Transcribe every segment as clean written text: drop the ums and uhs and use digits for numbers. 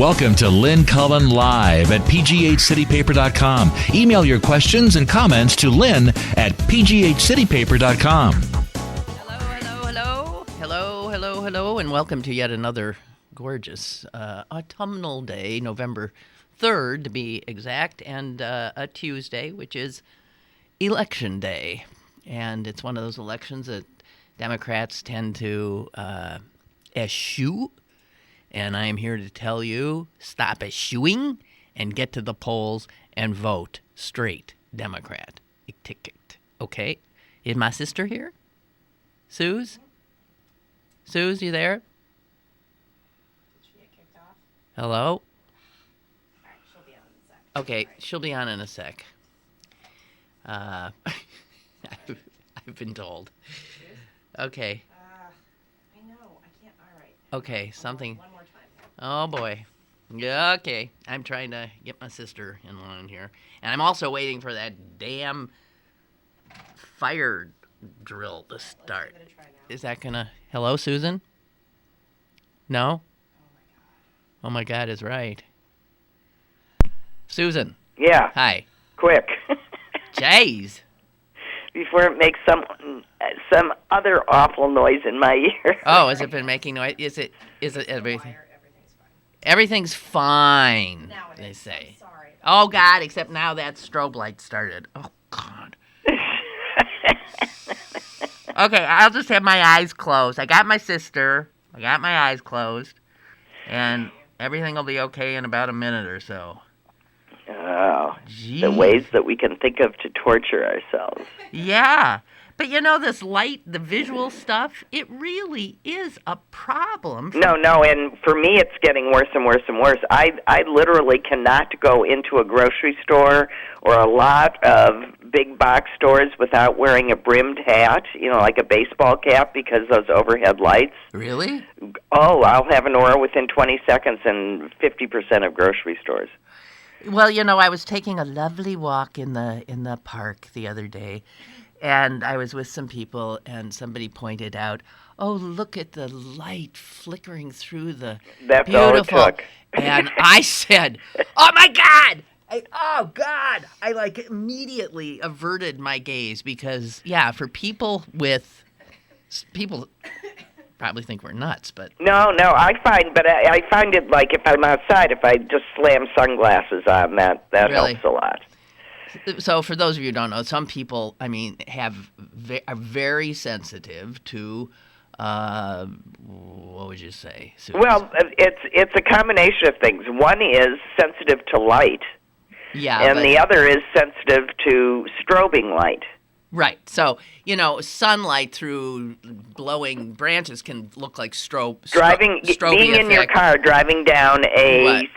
Welcome to Lynn Cullen Live at pghcitypaper.com. Email your questions and comments to Lynn at pghcitypaper.com. Hello, and welcome to yet another gorgeous autumnal day, November 3rd to be exact, and a Tuesday, which is Election Day. And it's one of those elections that Democrats tend to eschew. And I am here to tell you, stop eschewing and get to the polls and vote straight Democrat. Ticket. Okay? Is my sister here? Suze? Suze, you there? Did she get kicked off? Hello? All right, she'll be on in a sec. Okay, she'll be on in a sec. I've been told. Okay. I know. I can't. All right. Okay, something. One more time. Oh, boy. Yeah, okay. I'm trying to get my sister in line here. And I'm also waiting for that damn fire drill to start. Let's give it a try now. Is that gonna... Hello, Susan? No? Oh my God. Oh, my God is right. Susan. Yeah, Hi. quick. Jeez. Before it makes some other awful noise in my ear. Oh, has it been making noise? Is it everything? Wire, everything's fine. Everything's fine, Now it they is. say. I'm sorry. Oh, God, except now that strobe light started. Oh, God. Okay, I'll just have my eyes closed. I got my sister. I got my eyes closed. And everything will be okay in about a minute or so. Oh, Jeez. the ways that we can think of to torture ourselves. Yeah. But you know, this light, the visual stuff, it really is a problem. No, and for me it's getting worse and worse and worse. I literally cannot go into a grocery store or a lot of big box stores without wearing a brimmed hat, like a baseball cap, because those overhead lights. Really? Oh, I'll have an aura within 20 seconds in 50% of grocery stores. Well, I was taking a lovely walk in the park the other day, and I was with some people, and somebody pointed out, "Oh, look at the light flickering through the That's beautiful." all it took. And I said, "Oh my God! I immediately averted my gaze because, for people probably think we're nuts, but No, I find it like if I'm outside, if I just slam sunglasses on, that Really? helps a lot. So for those of you who don't know, some people, are very sensitive to, what would you say, Susan? Well, it's a combination of things. One is sensitive to light, and the other is sensitive to strobing light. Right. So, sunlight through glowing branches can look like strobe Being in your car, driving down a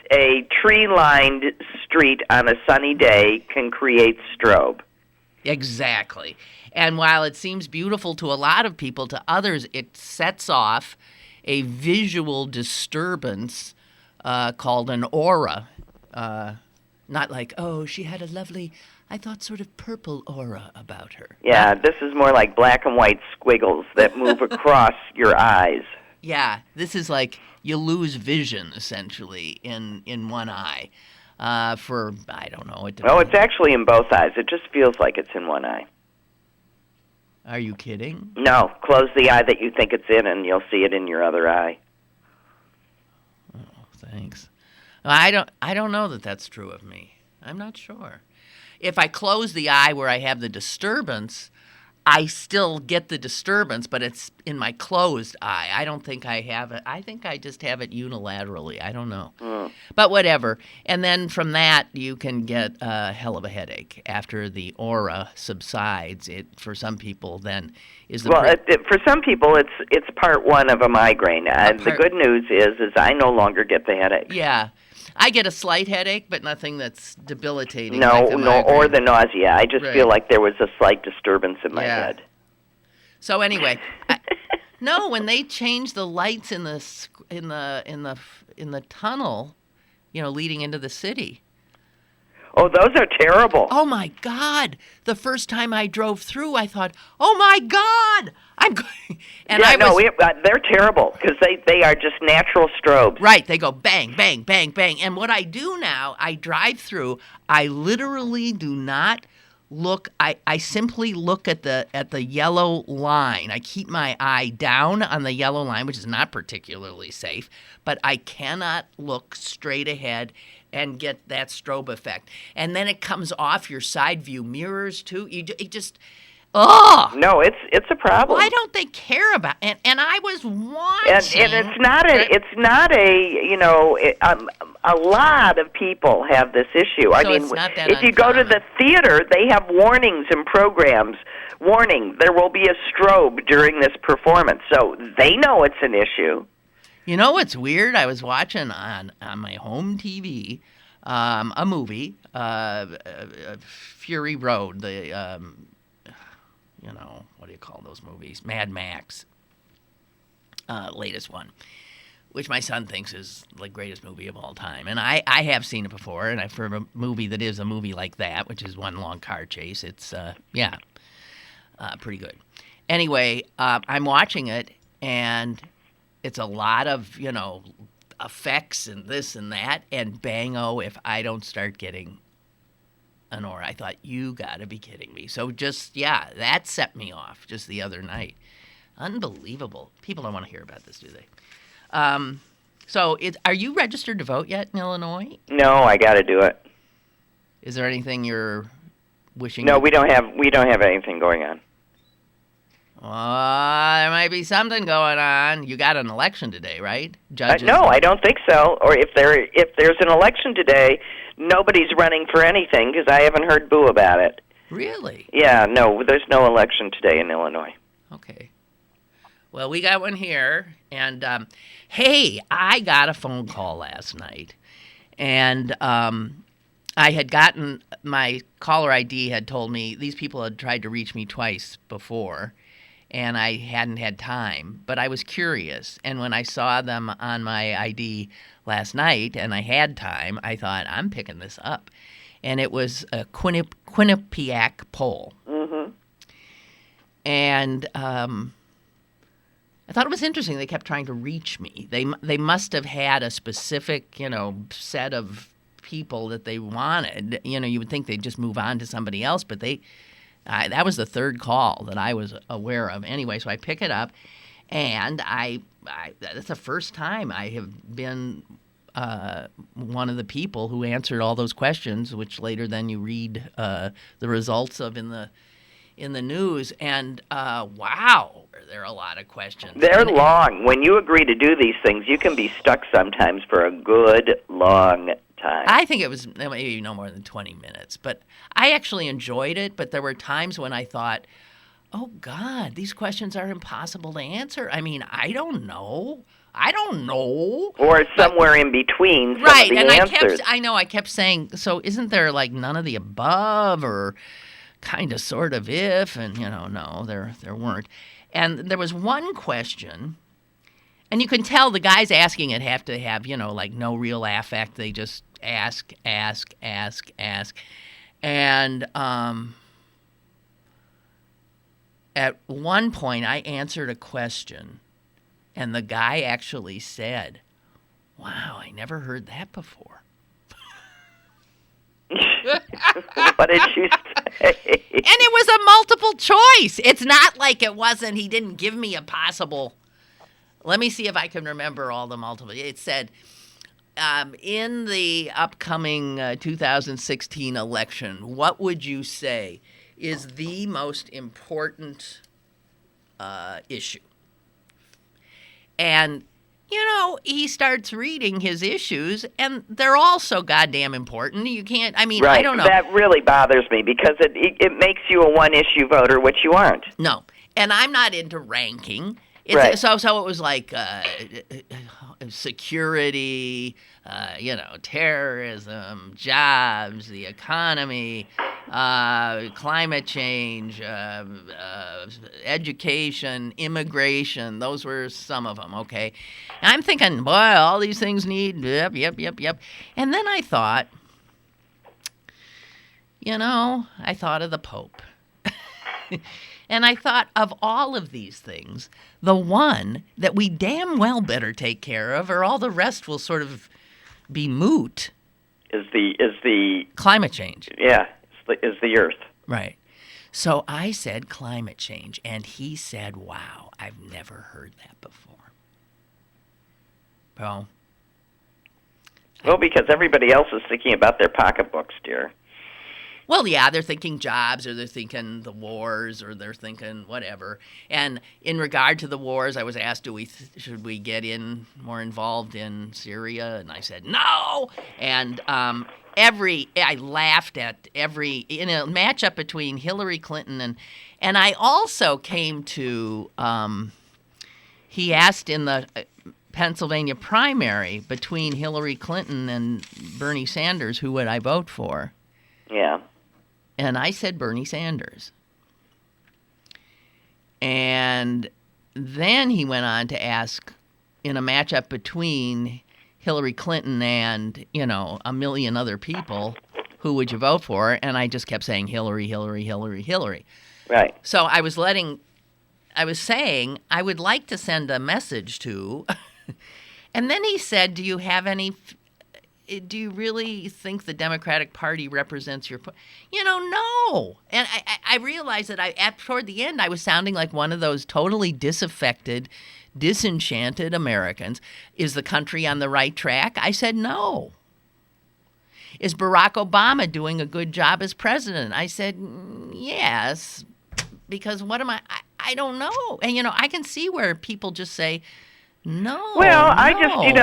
tree-lined street on a sunny day can create strobe. Exactly. And while it seems beautiful to a lot of people, to others it sets off a visual disturbance called an aura. Not like, oh, she had a lovely, I thought, sort of purple aura about her. Yeah, this is more like black and white squiggles that move across your eyes. Yeah, this is like you lose vision, essentially, in one eye. For, I don't know. Oh, it's actually in both eyes. It just feels like it's in one eye. Are you kidding? No, close the eye that you think it's in, and you'll see it in your other eye. Oh, thanks. I don't know that that's true of me. I'm not sure. If I close the eye where I have the disturbance, I still get the disturbance, but it's in my closed eye. I don't think I have it. I think I just have it unilaterally. I don't know. But whatever. And then from that, you can get a hell of a headache after the aura subsides. It, for some people, then is the... for some people, it's part one of a migraine. The good news is I no longer get the headache. Yeah. I get a slight headache, but nothing that's debilitating. No, like the migraine. or the nausea. I just feel like there was a slight disturbance in my head. So anyway, no, when they change the lights in the tunnel, leading into the city. Oh, those are terrible. Oh my God! The first time I drove through, I thought, "Oh my God, I'm going." And yeah, I was, they're terrible because they are just natural strobes. right. They go bang, bang, bang, bang. And what I do now, I drive through. I literally do not look. I simply look at the yellow line. I keep my eye down on the yellow line, which is not particularly safe. But I cannot look straight ahead and get that strobe effect. And then it comes off your side view mirrors too. It just, oh. No, it's a problem. Why don't they care about? And I was watching. And it's not a lot of people have this issue. I mean, it's not that if you go to uncommon. the theater, they have warnings and programs. Warning: there will be a strobe during this performance, so they know it's an issue. You know what's weird? I was watching on my home TV a movie, Fury Road, the, what do you call those movies? Mad Max, latest one, which my son thinks is the greatest movie of all time. And I have seen it before, and for a movie that is a movie like that, which is one long car chase, it's, pretty good. Anyway, I'm watching it, and it's a lot of, effects and this and that, and bang-o if I don't start getting an aura. I thought, you got to be kidding me. So that set me off just the other night. Unbelievable. People don't want to hear about this, do they? Are you registered to vote yet in Illinois? No, I got to do it. Is there anything you're wishing? No, we don't have anything going on. There might be something going on. You got an election today, right? Judges. No, I don't think so. Or if there's an election today, nobody's running for anything because I haven't heard boo about it. Really? Yeah, no, there's no election today in Illinois. Okay. Well, we got one here, and hey, I got a phone call last night, and I had gotten my caller ID had told me these people had tried to reach me twice before. And I hadn't had time, but I was curious. And when I saw them on my ID last night and I had time, I thought, I'm picking this up. And it was a Quinnipiac poll. Mm-hmm. And I thought it was interesting. They kept trying to reach me. They must have had a specific, set of people that they wanted. You would think they'd just move on to somebody else, but that was the third call that I was aware of. Anyway, so I pick it up, and that's the first time I have been one of the people who answered all those questions, which later then you read the results of in the news. And wow, there are a lot of questions. They're long. When you agree to do these things, you can be stuck sometimes for a good long time. I think it was maybe no more than 20 minutes, but I actually enjoyed it. But there were times when I thought, oh, God, these questions are impossible to answer. I mean, I don't know. Or somewhere in between some of the answers. I kept saying, so isn't there like none of the above or kind of sort of if? And, no, there weren't. And there was one question. And you can tell the guys asking it have to have, like no real affect. They just ask. And at one point, I answered a question, and the guy actually said, wow, I never heard that before. What did you say? And it was a multiple choice. It's not like he didn't give me a possible... Let me see if I can remember all the multiple. It said, in the upcoming 2016 election, what would you say is the most important issue? And, he starts reading his issues, and they're all so goddamn important. You can't, right. I don't know. That really bothers me because it makes you a one-issue voter, which you aren't. No, and I'm not into ranking. Right. So it was like security, terrorism, jobs, the economy, climate change, education, immigration. Those were some of them, okay? And I'm thinking, boy, all these things need, yep. And then I thought, I thought of the Pope. And I thought of all of these things, the one that we damn well better take care of, or all the rest will sort of be moot. Is the Climate change. Yeah, is the Earth. Right. So I said climate change, and he said, wow, I've never heard that before. Well, because everybody else is thinking about their pocketbooks, dear. Well, yeah, they're thinking jobs, or they're thinking the wars, or they're thinking whatever. And in regard to the wars, I was asked, should we get more involved in Syria? And I said no. And I laughed at in a matchup between Hillary Clinton and I also came to. He asked in the Pennsylvania primary between Hillary Clinton and Bernie Sanders, who would I vote for? Yeah. And I said Bernie Sanders. And then he went on to ask, in a matchup between Hillary Clinton and, a million other people, who would you vote for? And I just kept saying Hillary, Hillary, Hillary, Hillary. Right. So I was saying I would like to send a message to, and then he said, do you really think the Democratic Party represents your point? No. And I realized that toward the end, I was sounding like one of those totally disaffected, disenchanted Americans. Is the country on the right track? I said no. Is Barack Obama doing a good job as president? I said yes, because what am I don't know. And, I can see where people just say, no. Well, I just, in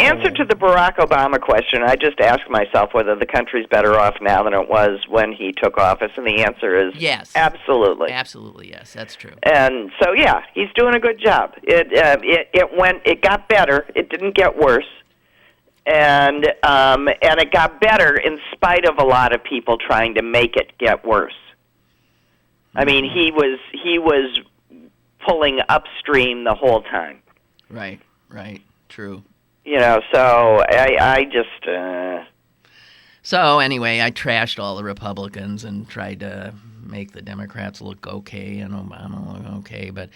answer to the Barack Obama question, I just asked myself whether the country's better off now than it was when he took office, and the answer is yes, absolutely. Absolutely, yes, that's true. And so, yeah, he's doing a good job. It got better. It didn't get worse, and it got better in spite of a lot of people trying to make it get worse. I mean, he was pulling upstream the whole time. Right, true. So I just... So anyway, I trashed all the Republicans and tried to make the Democrats look okay and Obama look okay. But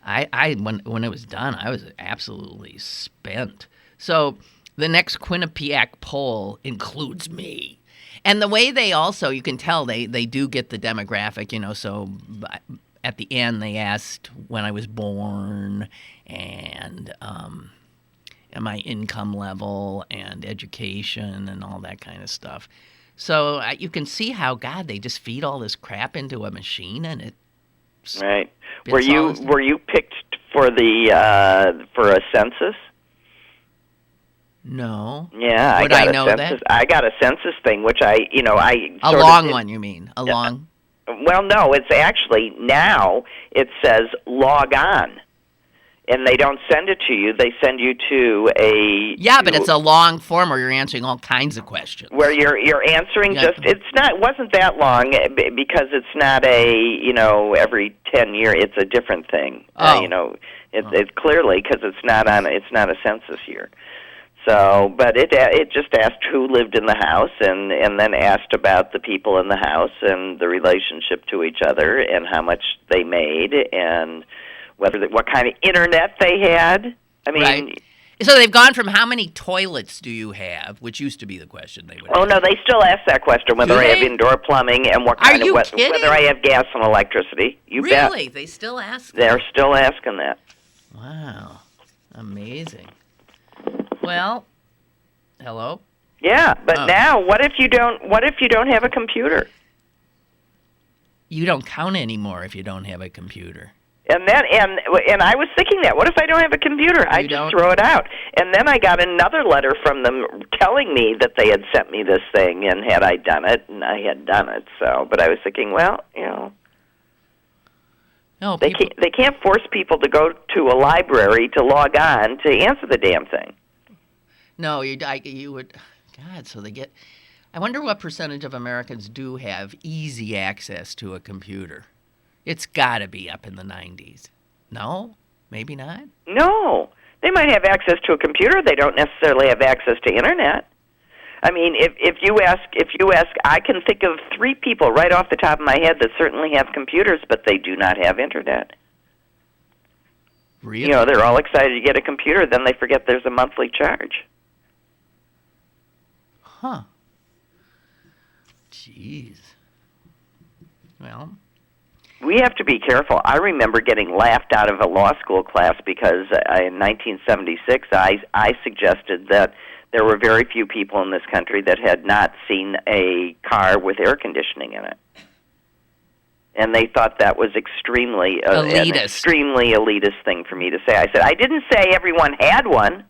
when it was done, I was absolutely spent. So the next Quinnipiac poll includes me. And the way they also, you can tell they do get the demographic, so... At the end, they asked when I was born and my income level and education and all that kind of stuff. So you can see how, God, they just feed all this crap into a machine and it. Right. Were you picked for a census? No. Yeah, I know census. I got a census thing, which I. A long one, you mean? A long. Well, no, it's actually now it says log on, and they don't send it to you. They send you to a... Yeah, but it's a long form where you're answering all kinds of questions. Where you're answering it wasn't that long because it's not every 10 years, it's a different thing. Oh. It's clearly because it's not a census year. So, but it just asked who lived in the house, and then asked about the people in the house and the relationship to each other, and how much they made, and what kind of internet they had. I mean, right. So they've gone from how many toilets do you have, which used to be the question they would. Oh no, they still ask that question whether I have indoor plumbing and what kind of whether I have gas and electricity. You bet. Really, they still ask. They're still asking that. Wow, amazing. Well, hello? Yeah, but now what if you don't have a computer? You don't count anymore if you don't have a computer. And I was thinking that. What if I don't have a computer? I just throw it out. And then I got another letter from them telling me that they had sent me this thing, and had I done it, and I had done it. So, but I was thinking, well, no, they can't force people to go to a library to log on to answer the damn thing. No, you would. God, so they get. I wonder what percentage of Americans do have easy access to a computer. It's got to be up in the 90s. No? Maybe not? No. They might have access to a computer. They don't necessarily have access to internet. I mean, if you ask, I can think of 3 people right off the top of my head that certainly have computers, but they do not have internet. Really? You know, they're all excited to get a computer, then they forget there's a monthly charge. Huh. Jeez. Well, we have to be careful. I remember getting laughed out of a law school class because in 1976 I suggested that there were very few people in this country that had not seen a car with air conditioning in it. And they thought that was extremely an extremely elitist thing for me to say. I said, I didn't say everyone had one.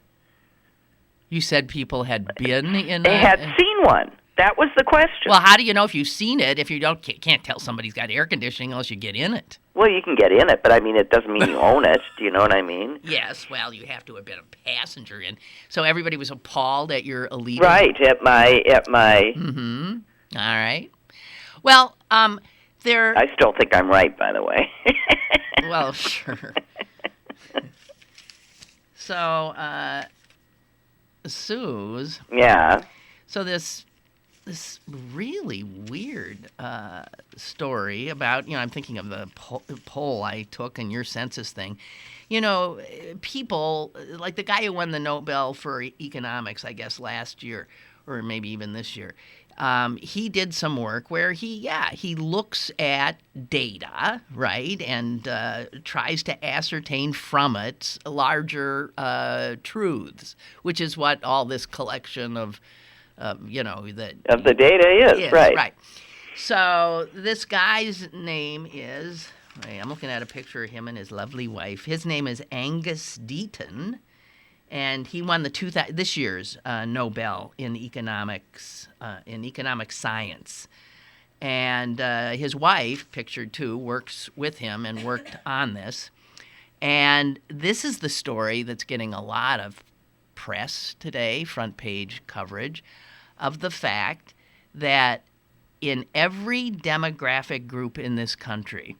you said people had been in They had seen one. That was the question. Well, how do you know if you've seen it if you can't tell somebody's got air conditioning unless you get in it? Well, you can get in it, but I mean, it doesn't mean you own it. Do you know what I mean? Yes, well, you have to have been a passenger in. So everybody was appalled at your elite. Right, at my. Mm-hmm. All right. Well, there. I still think I'm right, by the way. Well, sure. So, Sue's. Yeah. So this really weird story about, I'm thinking of the poll I took and your census thing. People, like the guy who won the Nobel for economics, I guess, last year, or maybe even this year, he did some work where he looks at data, right, and tries to ascertain from it larger truths, which is what all this collection of of the data is, right. Right. So this guy's name is, I'm looking at a picture of him and his lovely wife. His name is Angus Deaton, and he won this year's Nobel in economic science. And his wife, pictured too, works with him and worked on this. And this is the story that's getting a lot of press today, front page coverage, of the fact that in every demographic group in this country,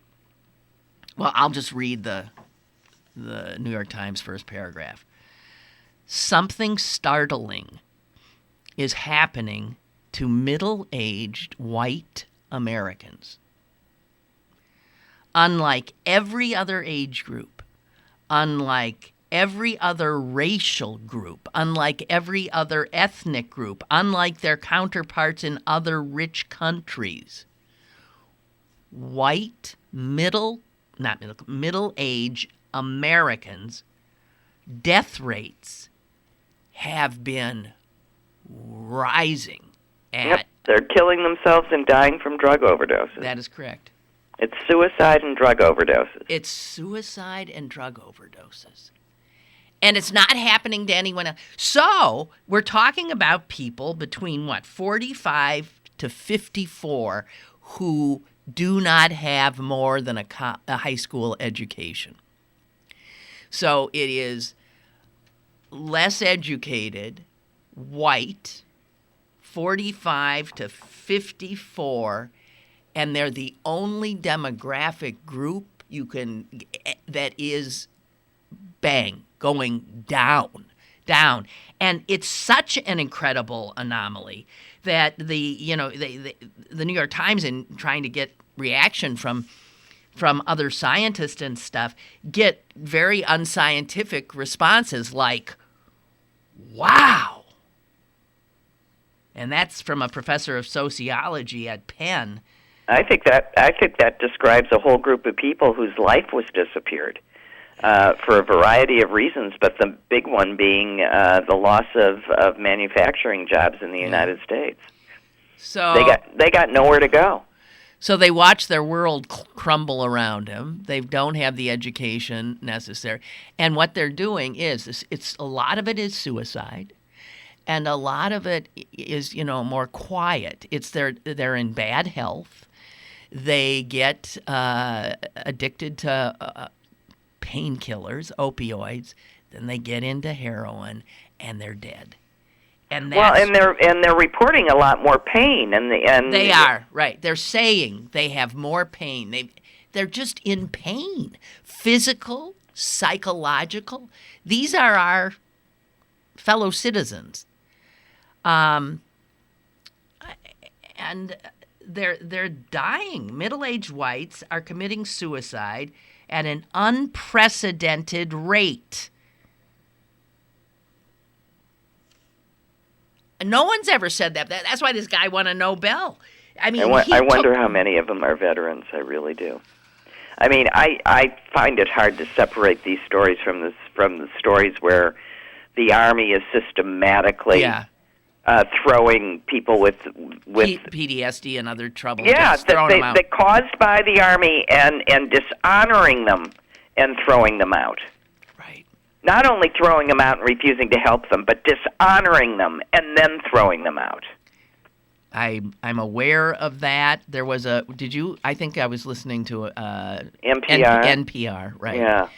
well, I'll just read the New York Times first paragraph. Something startling is happening to middle-aged white Americans. Unlike every other age group, unlike every other racial group, unlike every other ethnic group, unlike their counterparts in other rich countries, white middle-aged Americans' death rates have been rising. Yep, they're killing themselves and dying from drug overdoses. That is correct. It's suicide and drug overdoses. It's suicide and drug overdoses. And it's not happening to anyone else. So we're talking about people between, 45 to 54 who do not have more than a high school education. So it is less educated, white, 45 to 54, and they're the only demographic group that is going down. And it's such an incredible anomaly that the New York Times, in trying to get reaction from other scientists and stuff, get very unscientific responses like, wow. And that's from a professor of sociology at Penn. I think that describes a whole group of people whose life was disappeared for a variety of reasons, but the big one being the loss of manufacturing jobs in the United States. So they got nowhere to go. So they watch their world crumble around them. They don't have the education necessary, and what they're doing is a lot of it is suicide. And a lot of it is, more quiet. It's they're in bad health. They get addicted to painkillers, opioids. Then they get into heroin, and they're dead. And they're reporting a lot more pain, and they are right. They're saying they have more pain. They're just in pain, physical, psychological. These are our fellow citizens. and they're dying. Middle-aged whites are committing suicide at an unprecedented rate. No one's ever said that. That's why this guy won a Nobel. I mean, I wonder how many of them are veterans. I really do. I mean, I find it hard to separate these stories from the stories where the Army is systematically throwing people with PTSD and other trouble. Yeah, that caused by the Army and dishonoring them and throwing them out. Right. Not only throwing them out and refusing to help them, but dishonoring them and then throwing them out. I'm aware of that. There was I think I was listening to NPR. NPR, right? Yeah.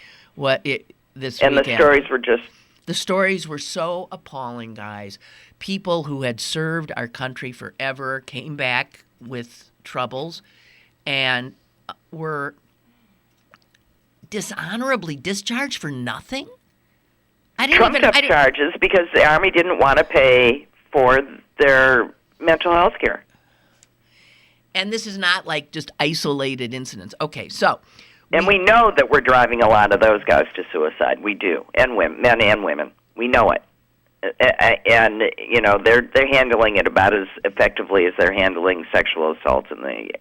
This and weekend. The stories were just... The stories were so appalling, guys. People who had served our country forever came back with troubles and were dishonorably discharged for nothing. Trumped up charges because the Army didn't want to pay for their mental health care. And this is not like just isolated incidents. Okay, so... And we know that we're driving a lot of those guys to suicide. We do, and women, men and women. We know it. And, you know, they're handling it about as effectively as they're handling sexual assault in the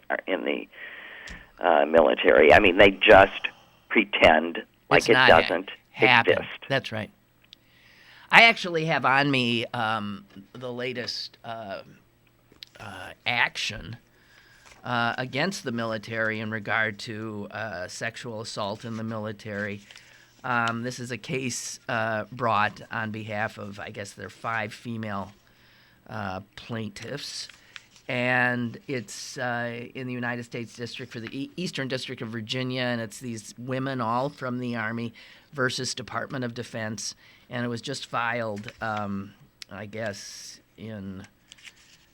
military. I mean, they just pretend like it doesn't exist. That's right. I actually have on me the latest action against the military in regard to sexual assault in the military. This is a case brought on behalf of, I guess, there are 5 female plaintiffs, and it's in the United States District for the Eastern District of Virginia, and it's these women all from the Army versus Department of Defense, and it was just filed, I guess,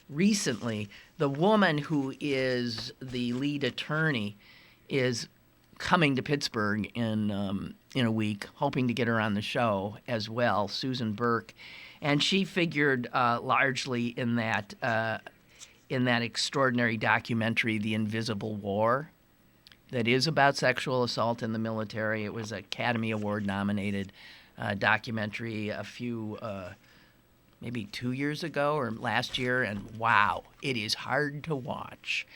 recently. The woman who is the lead attorney is coming to Pittsburgh in a week, hoping to get her on the show as well, Susan Burke, and she figured largely in that extraordinary documentary, The Invisible War, that is about sexual assault in the military. It was an Academy Award nominated documentary a few maybe 2 years ago or last year, and wow, it is hard to watch.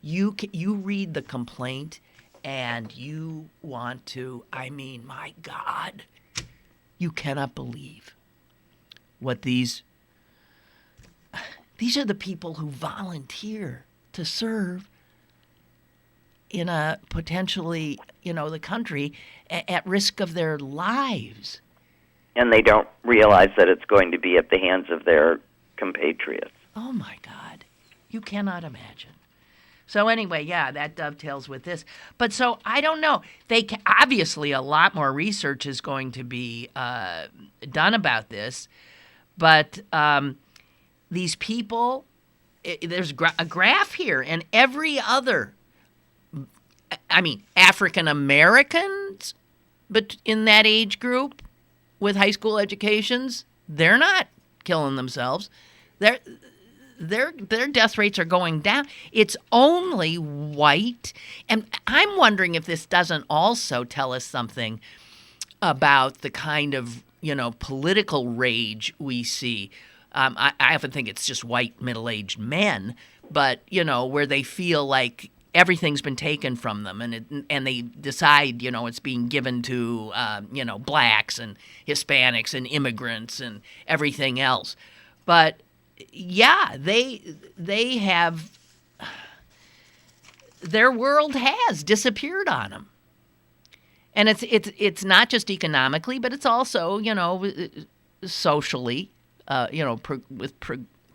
You read the complaint, and you want to, I mean, my God, you cannot believe what these are the people who volunteer to serve in a potentially, the country at risk of their lives. And they don't realize that it's going to be at the hands of their compatriots. Oh, my God. You cannot imagine. So anyway, yeah, that dovetails with this. But so I don't know. Obviously, a lot more research is going to be done about this. But these people, there's a graph here, and every other, African Americans, but in that age group with high school educations, they're not killing themselves. Their death rates are going down. It's only white. And I'm wondering if this doesn't also tell us something about the kind of, political rage we see. I often think it's just white middle-aged men, but, where they feel like everything's been taken from them, and they decide, it's being given to, blacks and Hispanics and immigrants and everything else. But yeah, they have, their world has disappeared on them, and it's not just economically, but it's also socially, with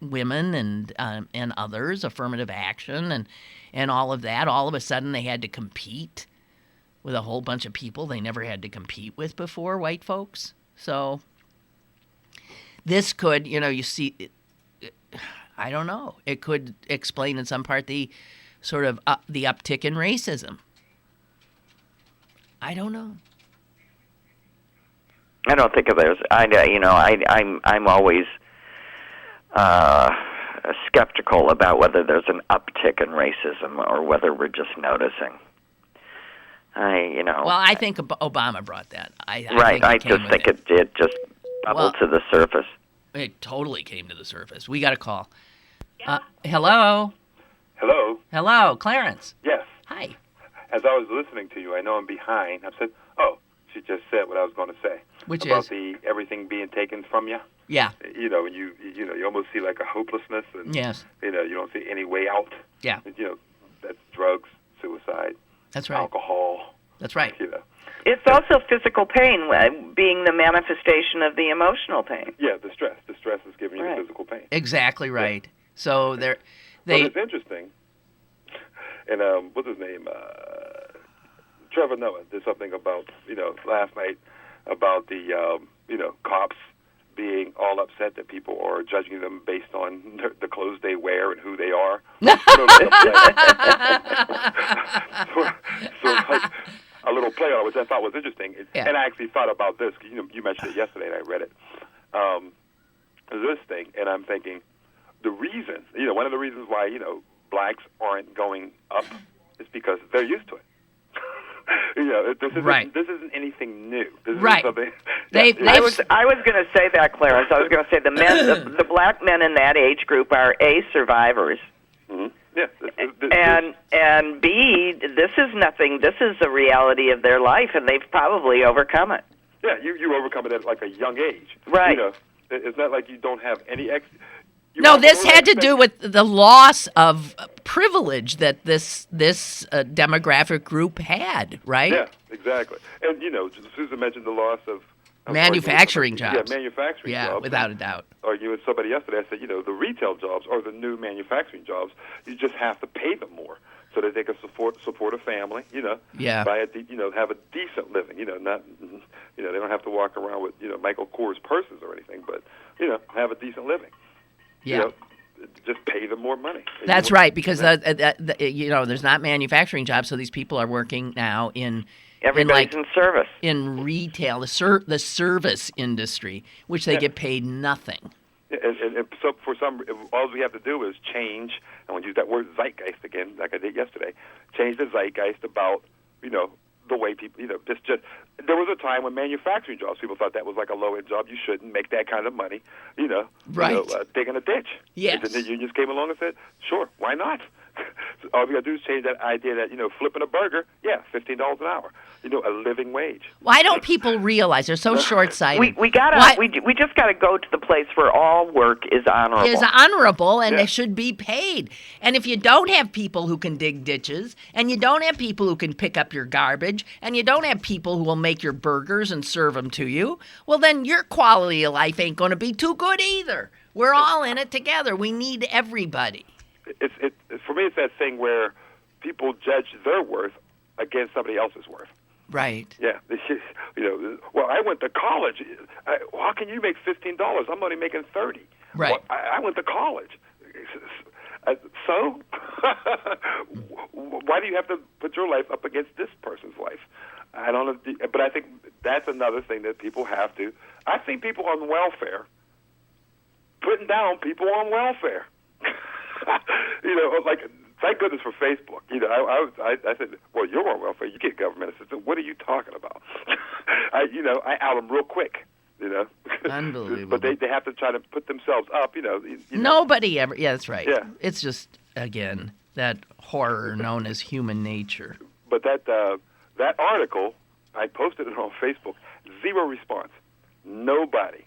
women and others, affirmative action and all of that. All of a sudden, they had to compete with a whole bunch of people they never had to compete with before, white folks. So this could, you see, I don't know. It could explain in some part the sort of the uptick in racism. I don't know. I don't think of those. I'm always skeptical about whether there's an uptick in racism or whether we're just noticing. Well, I think Obama brought that. I just think it just bubbled to the surface. It totally came to the surface. We got a call. Hello? Hello, Clarence. Yes. Hi. As I was listening to you, I know I'm behind. I said, "Oh, she just said what I was going to say." Which about is everything being taken from you. Yeah. You almost see like a hopelessness, and yes. You don't see any way out. Yeah. That's drugs, suicide. That's right. Alcohol. That's right. It's also physical pain being the manifestation of the emotional pain. Yeah, the stress. The stress is giving you the physical pain. Exactly right. Yeah. So Well, it's interesting. And what's his name? Trevor Noah did something about last night about the cops being all upset that people are judging them based on the clothes they wear and who they are. So like a little play on it, which I thought was interesting. And I actually thought about this. You mentioned it yesterday, and I read it. This thing, and I'm thinking the reason, one of the reasons why blacks aren't going up is because they're used to it. This isn't anything new. This right. Isn't something, I was going to say that, Clarence. I was going to say the black men in that age group are A, survivors. Mm-hmm. Yeah. And B, this is nothing. This is the reality of their life, and they've probably overcome it. Yeah, you overcome it at like a young age. Right. It's not like you don't have any No, this had to do with the loss of privilege that this demographic group had, right? Yeah, exactly. And, Susan mentioned the loss of manufacturing jobs. Yeah, manufacturing jobs. Yeah, without a doubt. Arguing with somebody yesterday, I said, the retail jobs are the new manufacturing jobs. You just have to pay them more so that they can support a family, Yeah. Have a decent living, not, they don't have to walk around with, Michael Kors purses or anything, but, have a decent living. Yeah. Just pay them more money. That's right, because there's not manufacturing jobs, so these people are working now in service, in retail, the service industry, which they get paid nothing. And so for all we have to do is change. I want to use that word zeitgeist again, like I did yesterday. Change the zeitgeist about the way people, just there was a time when manufacturing jobs, people thought that was like a low-end job. You shouldn't make that kind of money, right. Digging a ditch. Yes. And then the unions came along and said, sure, why not? So all we got to do is change that idea that, flipping a burger, $15 an hour, a living wage. Why don't people realize they're so short-sighted? We just got to go to the place where all work is honorable. And they should be paid. And if you don't have people who can dig ditches, and you don't have people who can pick up your garbage, and you don't have people who will make your burgers and serve them to you, well, then your quality of life ain't going to be too good either. We're all in it together. We need everybody. For me, it's that thing where people judge their worth against somebody else's worth. Right. Yeah. Well, I went to college. How can you make $15? I'm only making $30. Right. Well, I went to college. So, why do you have to put your life up against this person's life? I don't know, but I think that's another thing that people have to. I think people on welfare putting down people on welfare. Like, thank goodness for Facebook. I said, well, you're on welfare. You get government assistance. What are you talking about? I out them real quick. Unbelievable. But they have to try to put themselves up. Nobody ever. Yeah, that's right. Yeah. It's just again that horror known as human nature. But that article, I posted it on Facebook. 0 response. Nobody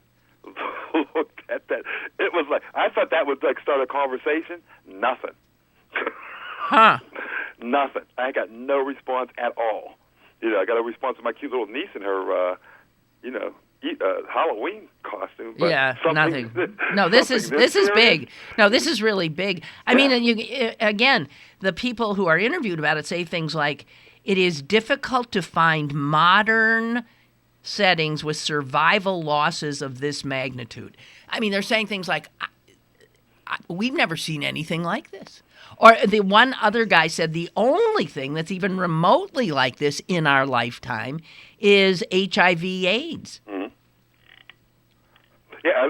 looked at that. It was like, I thought that would like start a conversation. Nothing. Huh. Nothing. I got no response at all. I got a response to my cute little niece in her, Halloween costume. But nothing. No, this is big. No, this is really big. I mean, and again, the people who are interviewed about it say things like, "It is difficult to find modern settings with survival losses of this magnitude." I mean, they're saying things like, we've never seen anything like this. Or the one other guy said the only thing that's even remotely like this in our lifetime is HIV/AIDS. Mm-hmm. Yeah,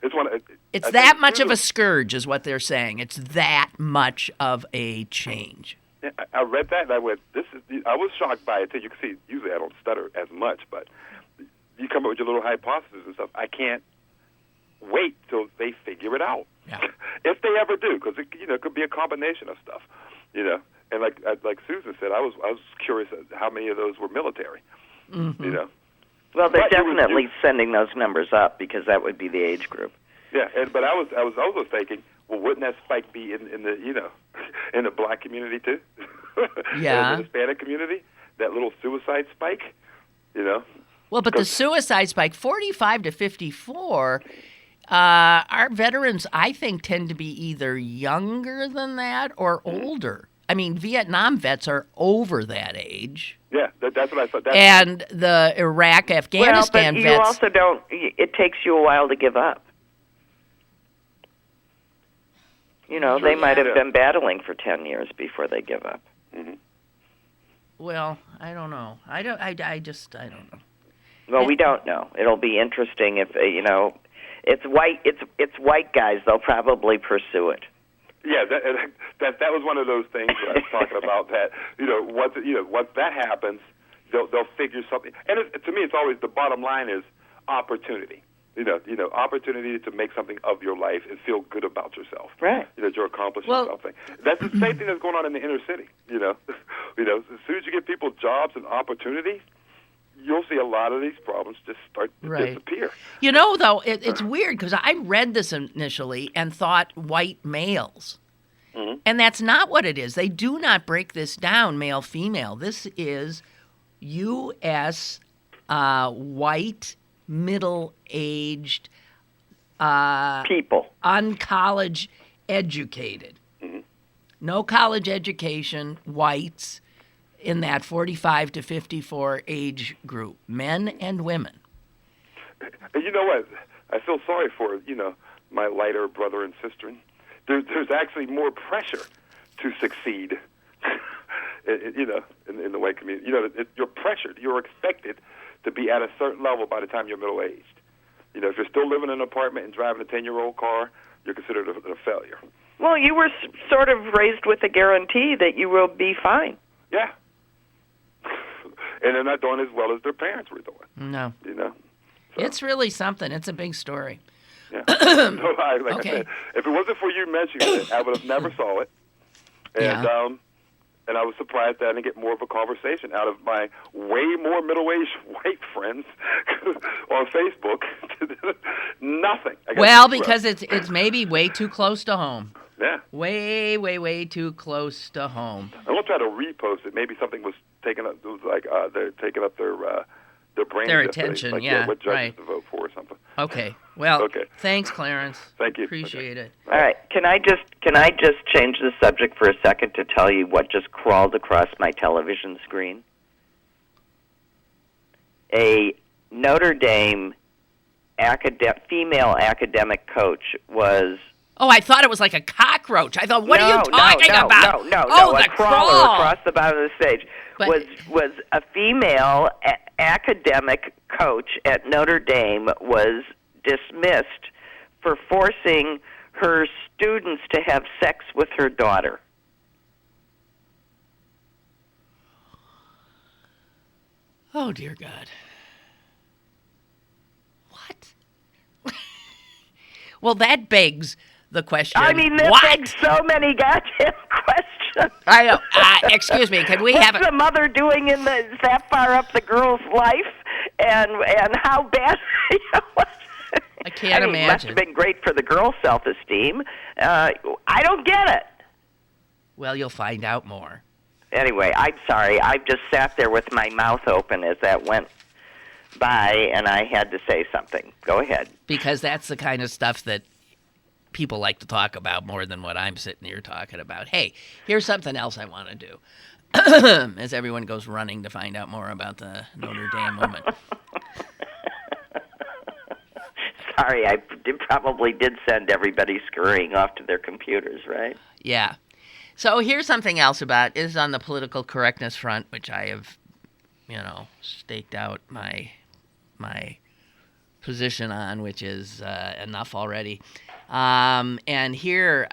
it's one. It's I that think much of too, a scourge, is what they're saying. It's that much of a change. Yeah, I read that and I went, "This is." I was shocked by it. Too. You can see, usually I don't stutter as much, but you come up with your little hypotheses and stuff. I can't wait till they figure it out, if they ever do, because it could be a combination of stuff, And like Susan said, I was curious how many of those were military, Mm-hmm. Well, they're But definitely sending those numbers up because that would be the age group. Yeah, but I was also thinking, well, wouldn't that spike be in the in the black community too? Yeah. In the Hispanic community, that little suicide spike, Well, but the suicide spike, 45 to 54, our veterans, I think, tend to be either younger than that or older. I mean, Vietnam vets are over that age. Yeah, that's what I thought. And the Iraq, Afghanistan well, but vets. you also don't. It takes you a while to give up. They might have been battling for 10 years before they give up. Mm-hmm. Well, I don't know. I don't know. Well, we don't know. It'll be interesting if it's white. It's white guys. They'll probably pursue it. Yeah, that was one of those things that I was talking about. That once that happens, they'll figure something. And to me, it's always the bottom line is opportunity. Opportunity to make something of your life and feel good about yourself. Right. That you're accomplishing something. That's the same thing that's going on in the inner city. As soon as you give people jobs and opportunities, you'll see a lot of these problems just start to disappear. Though, it's weird because I read this initially and thought white males. Mm-hmm. And that's not what it is. They do not break this down, male, female. This is U.S. White, middle-aged people, uncollege educated. Mm-hmm. No college education, whites, in that 45 to 54 age group, men and women. You know what? I feel sorry for, my lighter brother and sister. There's actually more pressure to succeed, in the white community. You're pressured. You're expected to be at a certain level by the time you're middle-aged. If you're still living in an apartment and driving a 10-year-old car, you're considered a failure. Well, you were sort of raised with a guarantee that you will be fine. Yeah. And they're not doing as well as their parents were doing. No. So. It's really something. It's a big story. Yeah. I Okay. said, if it wasn't for you mentioning it, I would have never saw it. And and I was surprised that I didn't get more of a conversation out of my way more middle-aged white friends on Facebook. Nothing. Well, because it's maybe way too close to home. Yeah. Way, way, way too close to home. I'm gonna try to repost it. Maybe something was taking up. It was like they're taking up their brain. Their attention. What judges right. to vote for or something. Okay. Well. Okay. Thanks, Clarence. Thank you. Appreciate it. All right. Can I just change the subject for a second to tell you what just crawled across my television screen? A Notre Dame female academic coach was. Oh, I thought it was like a cockroach. I thought, what are you talking about? No, the a crawler crawl. across the bottom of the stage was a female academic coach at Notre Dame was dismissed for forcing her students to have sex with her daughter. Oh, dear God. What? Well, that begs the question. I mean, this begs so many goddamn questions. I know. Excuse me. Can we have What's the mother doing that far up the girl's life, and how bad? I can't imagine. It must have been great for the girl's self-esteem. I don't get it. Well, you'll find out more. Anyway, I'm sorry. I just sat there with my mouth open as that went by, and I had to say something. Go ahead. Because that's the kind of stuff that people like to talk about more than what I'm sitting here talking about. Hey, here's something else I want to do. As everyone goes running to find out more about the Notre Dame woman. Sorry, I probably did send everybody scurrying off to their computers, right? Yeah. So here's something else is on the political correctness front, which I have, staked out my position on, which is enough already. And here,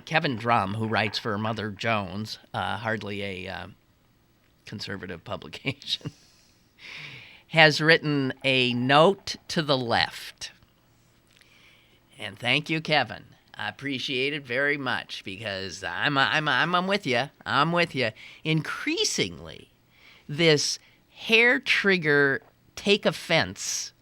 Kevin Drum, who writes for Mother Jones, hardly a conservative publication, has written a note to the left. And thank you, Kevin. I appreciate it very much because I'm with you. I'm with you. Increasingly, this hair trigger take offense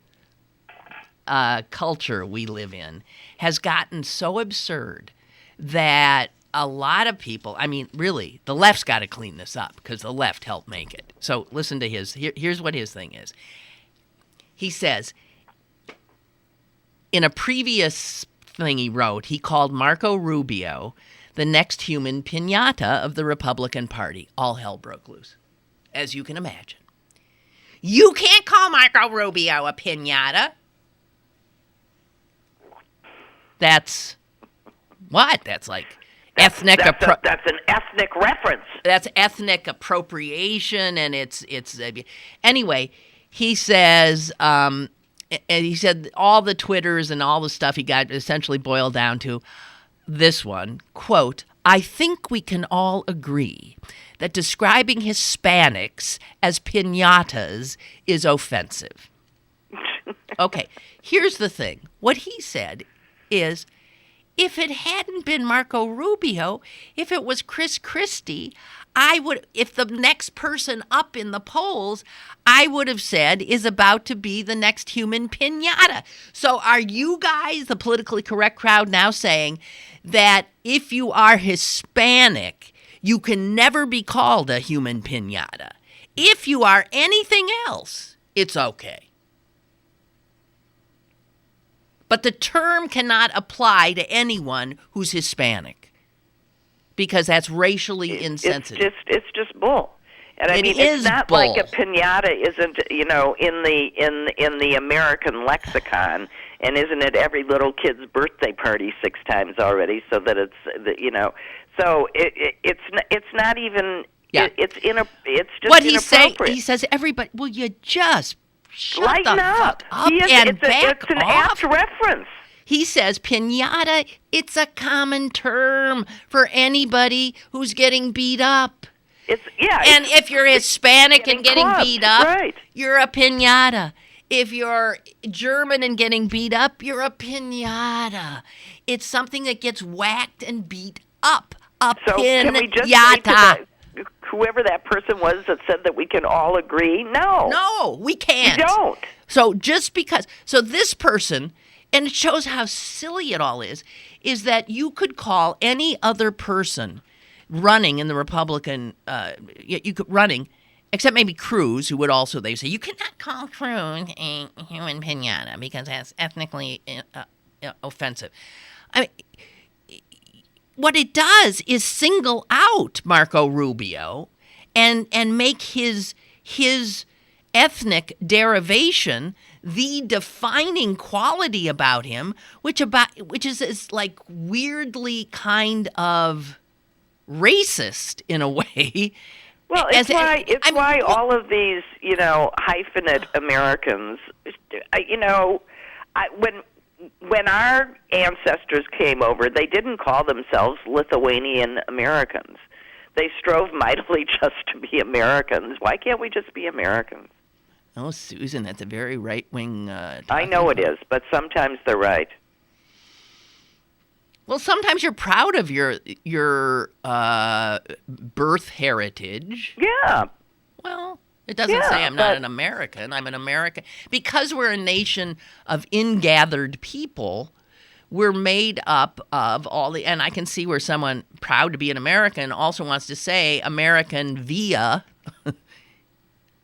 culture we live in has gotten so absurd that a lot of people, I mean, really, the left's got to clean this up because the left helped make it. So listen to here's what his thing is. He says, in a previous thing he wrote, he called Marco Rubio the next human piñata of the Republican Party. All hell broke loose, as you can imagine. You can't call Marco Rubio a piñata. That's what? That's like ethnic. That's an ethnic reference. That's ethnic appropriation, and it's anyway. He says, and he said all the Twitters and all the stuff he got essentially boiled down to this one, quote, I think we can all agree that describing Hispanics as piñatas is offensive. Okay, here's the thing. What he said is, if it hadn't been Marco Rubio, if it was Chris Christie, if the next person up in the polls, I would have said is about to be the next human piñata. So are you guys, the politically correct crowd, now saying that if you are Hispanic, you can never be called a human piñata? If you are anything else, it's okay. But the term cannot apply to anyone who's Hispanic because that's racially insensitive. It's just bull. And I mean, is it's not bull. like a piñata isn't, in the American lexicon, and isn't it every little kid's birthday party 6 times already? So that it's, so it's not even. Yeah. It's just what he's saying. inappropriate. He says, everybody, will you just shut Lighten the up. fuck up and back it's an off? apt reference. He says piñata, it's a common term for anybody who's getting beat up. And if you're Hispanic and getting beat up, right, you're a piñata. If you're German and getting beat up, you're a piñata. It's something that gets whacked and beat up. A so piñata. Can we just say to whoever that person was that said that we can all agree? No, we can't. We don't. So just because, this person, and it shows how silly it all is that you could call any other person running in the Republican, except maybe Cruz, who would also, they say, you cannot call Cruz a human piñata because that's ethnically offensive. I mean, what it does is single out Marco Rubio and make his ethnic derivation the defining quality about him, which is like weirdly kind of racist in a way. Well, it's why all of these, hyphenate Americans, when our ancestors came over, they didn't call themselves Lithuanian Americans. They strove mightily just to be Americans. Why can't we just be Americans? Oh, Susan, that's a very right-wing... I know it is, but sometimes they're right. Well, sometimes you're proud of your birth heritage. Yeah. Well, it doesn't say I'm not an American. I'm an American. Because we're a nation of ingathered people, we're made up of all the... And I can see where someone proud to be an American also wants to say American via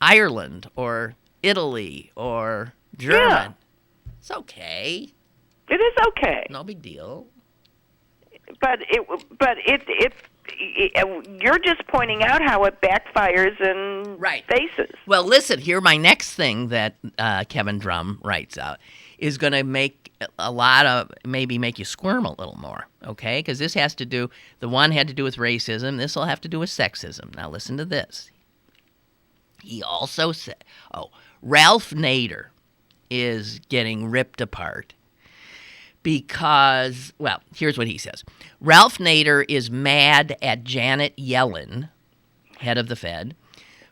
Ireland or Italy or German. Yeah. It's okay. It is okay. No big deal. But you're just pointing out how it backfires in faces. Well, listen, here my next thing that Kevin Drum writes out is going to make make you squirm a little more, okay? Because this has to do, the one had to do with racism, this will have to do with sexism. Now listen to this. He also said, Ralph Nader is getting ripped apart because, well, here's what he says. Ralph Nader is mad at Janet Yellen, head of the Fed,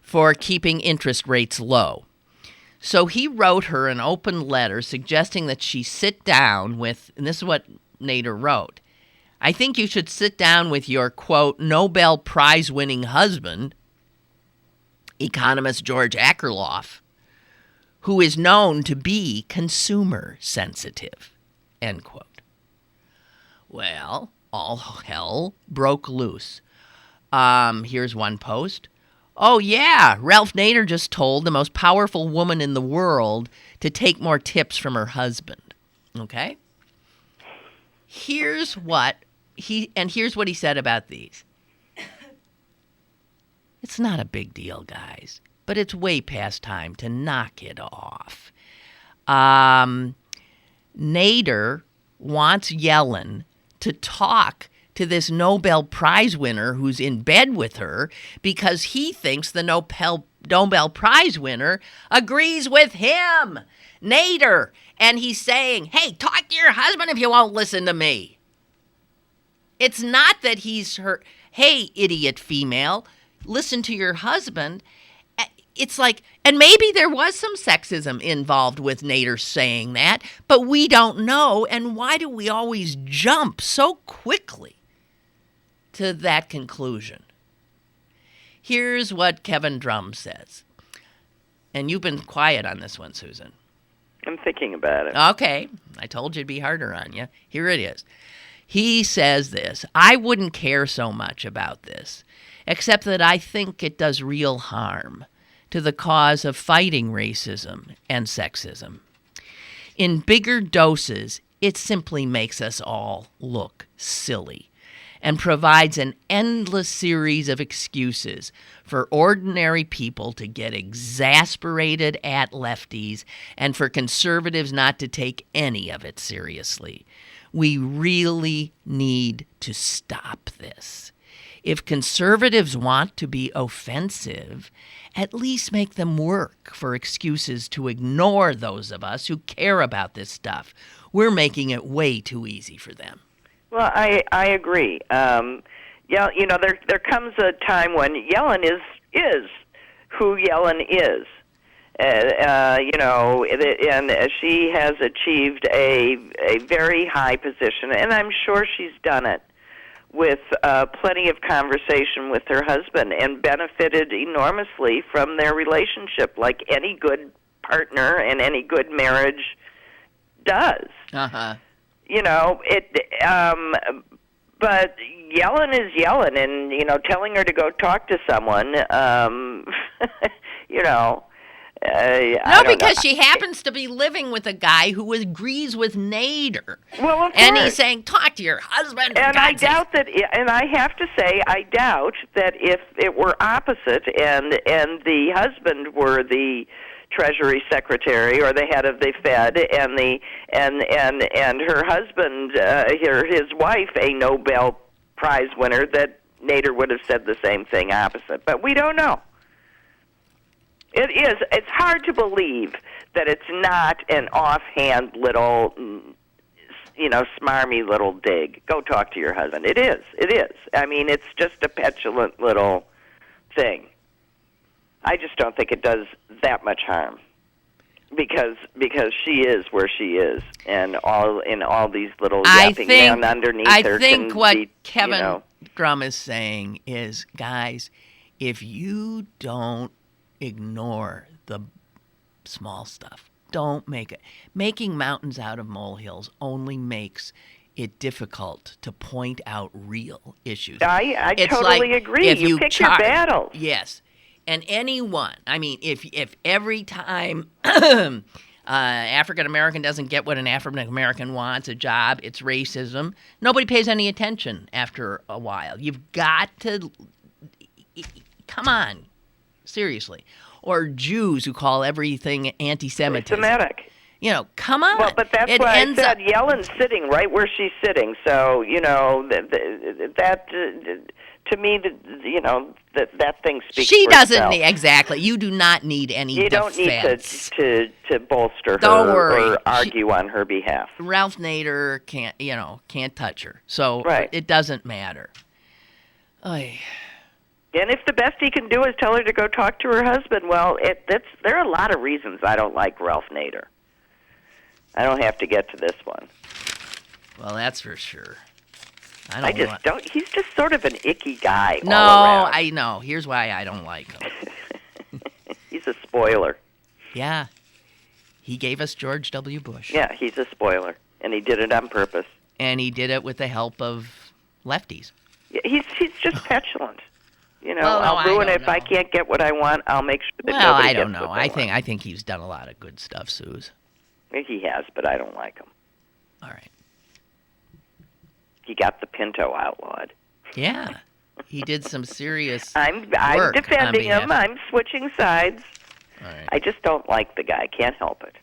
for keeping interest rates low. So he wrote her an open letter suggesting that she sit down with, and this is what Nader wrote, I think you should sit down with your, quote, Nobel Prize-winning husband, economist George Akerlof, who is known to be consumer sensitive, end quote. Well, all hell broke loose. Here's one post. Oh, yeah, Ralph Nader just told the most powerful woman in the world to take more tips from her husband. Okay? Here's what he said about these. It's not a big deal, guys, but it's way past time to knock it off. Nader wants Yellen to talk to this Nobel Prize winner who's in bed with her because he thinks the Nobel Prize winner agrees with him, Nader. And he's saying, hey, talk to your husband if you won't listen to me. It's not that he's her, hey, idiot female, listen to your husband. It's like, and maybe there was some sexism involved with Nader saying that, but we don't know. And why do we always jump so quickly to that conclusion? Here's what Kevin Drum says. And you've been quiet on this one, Susan. I'm thinking about it. Okay. I told you it'd be harder on you. Here it is. He says this, I wouldn't care so much about this, except that I think it does real harm to the cause of fighting racism and sexism. In bigger doses, it simply makes us all look silly and provides an endless series of excuses for ordinary people to get exasperated at lefties and for conservatives not to take any of it seriously. We really need to stop this. If conservatives want to be offensive, at least make them work for excuses to ignore those of us who care about this stuff. We're making it way too easy for them. Well, I agree. Yeah, you know, there comes a time when Yellen is who Yellen is. You know, and she has achieved a very high position, and I'm sure she's done it with plenty of conversation with her husband and benefited enormously from their relationship, like any good partner and any good marriage does. Uh-huh. You know, but Yellen is Yellen, and, you know, telling her to go talk to someone, you know, no, because she happens to be living with a guy who agrees with Nader. Well, of and course. he's saying, talk to your husband. And I doubt that, and I have to say, I doubt that if it were opposite and the husband were the Treasury Secretary or the head of the Fed and her husband, his wife, a Nobel Prize winner, that Nader would have said the same thing opposite. But we don't know. It is. It's hard to believe that it's not an offhand little, you know, smarmy little dig. Go talk to your husband. It is. It is. I mean, it's just a petulant little thing. I just don't think it does that much harm because she is where she is, and all these little yapping men underneath her. I think what Kevin you know, Drum is saying is, guys, if you don't ignore the small stuff. Don't make it. Making mountains out of molehills only makes it difficult to point out real issues. I It's totally like agree. if You pick your battles. Yes. And anyone, I mean, if every time African American doesn't get what an African American wants, a job, it's racism, nobody pays any attention after a while. You've got to, come on. Seriously. Or Jews who call everything anti-Semitism. Semitic. You know, come on. Well, but that's why I said Yellen's sitting right where she's sitting. So, you know, that to me, that thing speaks She for doesn't itself. need, exactly. You do not need any You don't defense. need to bolster her Don't worry. or argue on her behalf. Ralph Nader can't touch her. So Right. it doesn't matter. Oy. And if the best he can do is tell her to go talk to her husband, well, there are a lot of reasons I don't like Ralph Nader. I don't have to get to this one. Well, that's for sure. I just don't. He's just sort of an icky guy. No, all around. I know. Here's why I don't like him. He's a spoiler. Yeah. He gave us George W. Bush. Yeah, he's a spoiler, and he did it on purpose. And he did it with the help of lefties. Yeah, he's just petulant. Well, no, I'll ruin I it don't if I know. can't get what I want. I'll make sure that Well, nobody I don't gets know. what they I think he's done a lot of good stuff, Suze. want. He has, but I don't like him. All right. He got the Pinto outlawed. Yeah. He did some serious I'm work defending on him. behalf- I'm switching sides. All right. I just don't like the guy. Can't help it.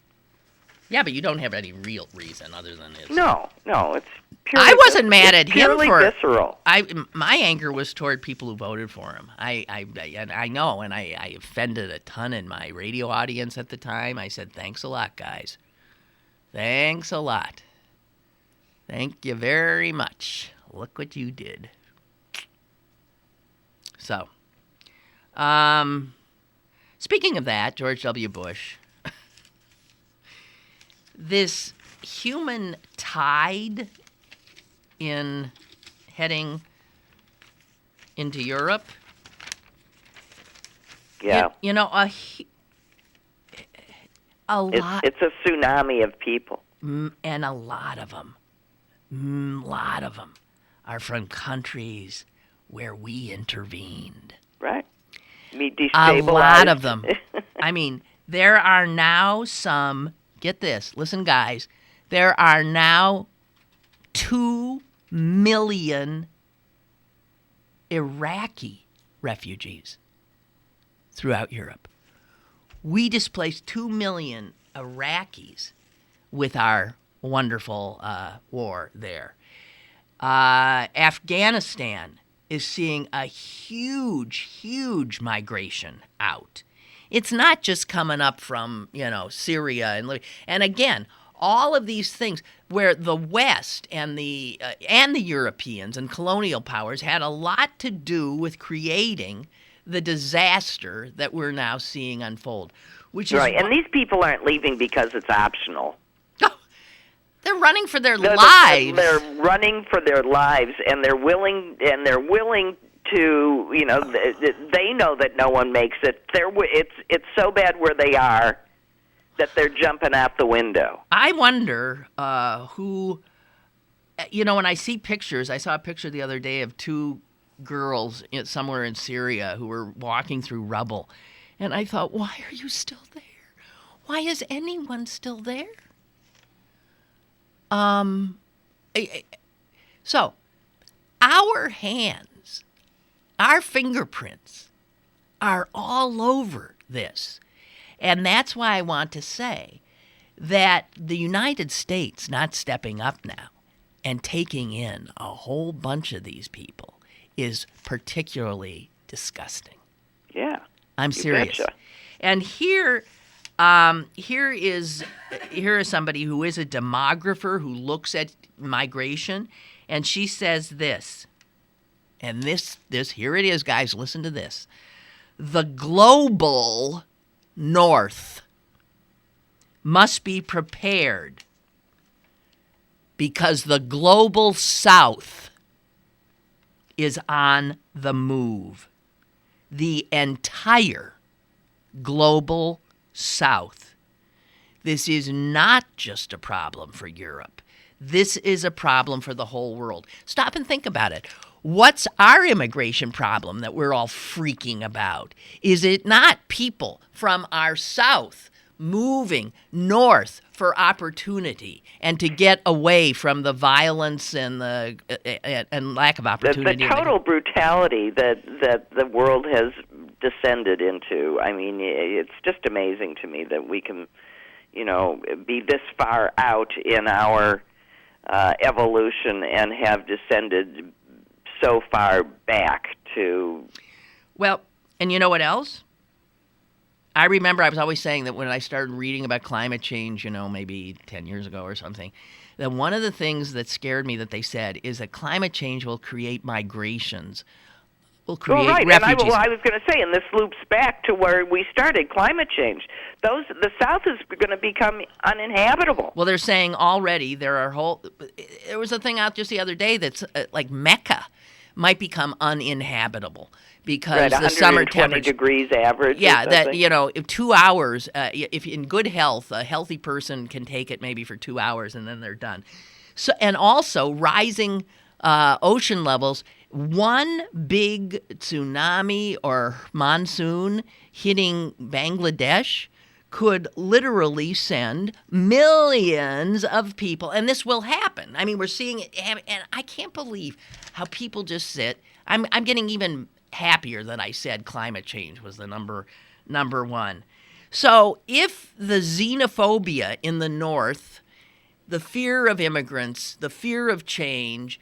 Yeah, but you don't have any real reason other than his. No, it's purely. I wasn't mad at it's him purely for it. visceral. My anger was toward people who voted for him. I know, and I offended a ton in my radio audience at the time. I said, "Thanks a lot, guys. Thanks a lot. Thank you very much. Look what you did." So, speaking of that, George W. Bush, this human tide in heading into Europe. Yeah, a lot, it's a tsunami of people. and a lot of them are from countries where we intervened. Right. We A destabilized. lot of them. I mean, there are now some, get this, listen guys, there are now 2 million Iraqi refugees throughout Europe. We displaced 2 million Iraqis with our wonderful war there. Afghanistan is seeing a huge migration out. It's not just coming up from, Syria and Libya. And again, all of these things where the West and the Europeans and colonial powers had a lot to do with creating the disaster that we're now seeing unfold, which is Right, and these people aren't leaving because it's optional. they're running for their They're- lives. They're running for their lives, and they're willing to, they know that no one makes it. It's so bad where they are that they're jumping out the window. I wonder who, when I see pictures, I saw a picture the other day of 2 girls somewhere in Syria who were walking through rubble. And I thought, why are you still there? Why is anyone still there? So, our hands, our fingerprints are all over this. And that's why I want to say that the United States not stepping up now and taking in a whole bunch of these people is particularly disgusting. Yeah. I'm You serious. betcha. And here is somebody who is a demographer who looks at migration, and she says this. And this here it is, guys, listen to this. The global North must be prepared because the global South is on the move. The entire global South. This is not just a problem for Europe. This is a problem for the whole world. Stop and think about it. What's our immigration problem that we're all freaking about? Is it not people from our South moving north for opportunity and to get away from the violence and the and lack of opportunity? The total brutality that the world has descended into. I mean, it's just amazing to me that we can, be this far out in our evolution and have descended so far back to. Well, and you know what else? I remember I was always saying that when I started reading about climate change, maybe 10 years ago or something, that one of the things that scared me that they said is that climate change will create migrations, will create right. refugees. And I was going to say, and this loops back to where we started, climate change. The South is going to become uninhabitable. Well, they're saying already there was a thing out just the other day that's like Mecca might become uninhabitable because the summer temperature degrees average. Yeah, that 2 hours. If in good health, a healthy person can take it maybe for 2 hours and then they're done. So, and also rising ocean levels. One big tsunami or monsoon hitting Bangladesh could literally send millions of people, and this will happen. I mean, we're seeing it, and I can't believe how people just sit. I'm getting even happier that I said climate change was the number one. So if the xenophobia in the North, the fear of immigrants, the fear of change,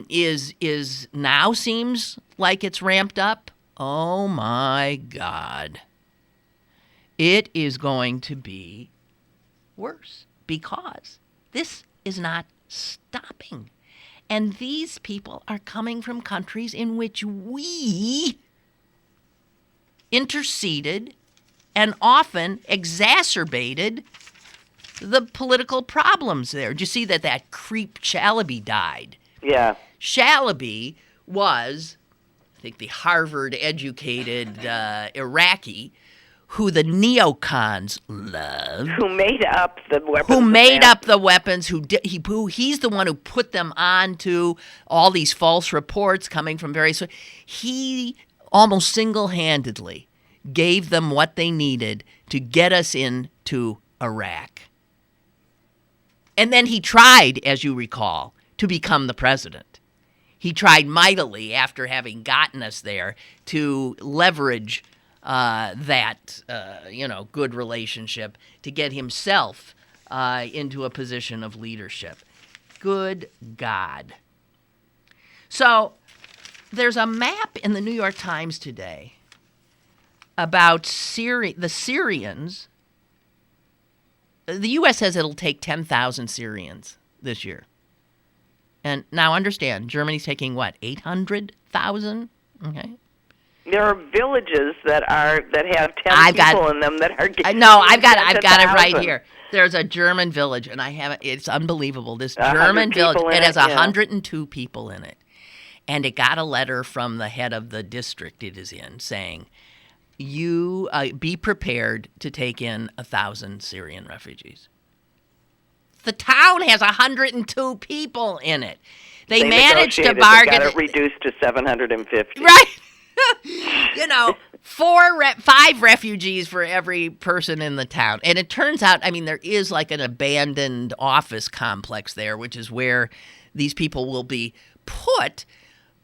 is now seems like it's ramped up, oh my God. It is going to be worse because this is not stopping. And these people are coming from countries in which we interceded and often exacerbated the political problems there. Did you see that creep Chalabi died? Yeah. Chalabi was, I think, the Harvard-educated Iraqi who the neocons loved. Who made up the weapons. He's the one who put them onto all these false reports coming from various. He almost single-handedly gave them what they needed to get us into Iraq. And then he tried, as you recall, to become the president. He tried mightily after having gotten us there to leverage that good relationship to get himself into a position of leadership. Good God. So there's a map in the New York Times today about the Syrians. The U.S. says it'll take 10,000 Syrians this year. And now understand, Germany's taking what, 800,000? Okay. There are villages that have 10 people in them that are. I've got it right here. There's a German village, and I have it. It's unbelievable. This German village, it has 102 people in it, and it got a letter from the head of the district it is in saying, "You be prepared to take in 1,000 Syrian refugees." The town has 102 people in it. They managed to bargain. They got it reduced to 750. Right. 5 refugees for every person in the town. And it turns out, there is like an abandoned office complex there, which is where these people will be put.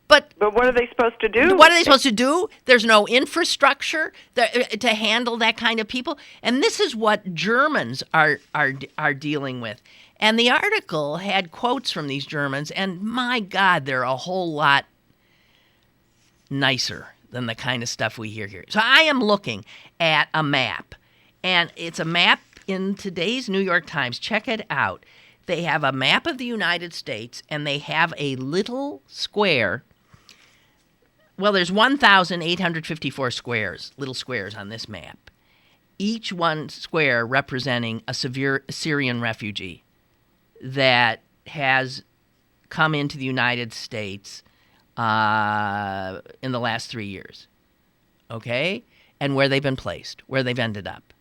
But what are they supposed to do? What are they supposed to do? There's no infrastructure to handle that kind of people. And this is what Germans are dealing with. And the article had quotes from these Germans, and my God, they're a whole lot nicer than the kind of stuff we hear here. So I am looking at a map, and it's a map in today's New York Times. Check it out. They have a map of the United States, and they have a little square. Well, there's 1,854 little squares on this map. Each one square representing a severe Syrian refugee that has come into the United States in the last 3 years, okay? And where they've been placed, where they've ended up.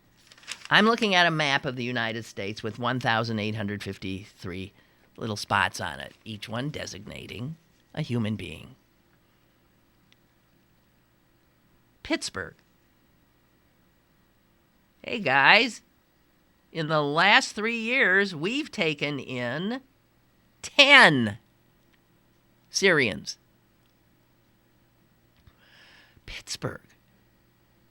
I'm looking at a map of the United States with 1,853 little spots on it, each one designating a human being. Pittsburgh. Hey, guys, in the last 3 years, we've taken in 10 Syrians. Pittsburgh.